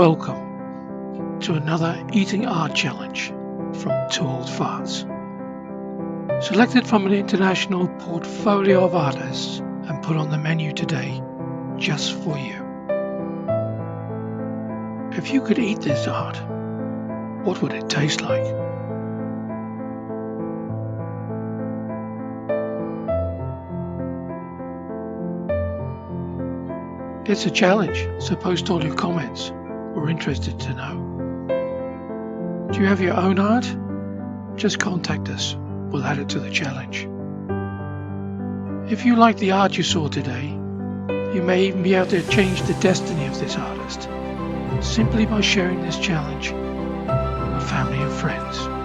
Welcome to another Eating Art Challenge from Two Old Farts, selected from an international portfolio of artists and put on the menu today just for you. If you could eat this art, what would it taste like? It's a challenge, so post all your comments. We're interested to know. Do you have your own art? Just contact us. We'll add it to the challenge. If you like the art you saw today, you may even be able to change the destiny of this artist simply by sharing this challenge with family and friends.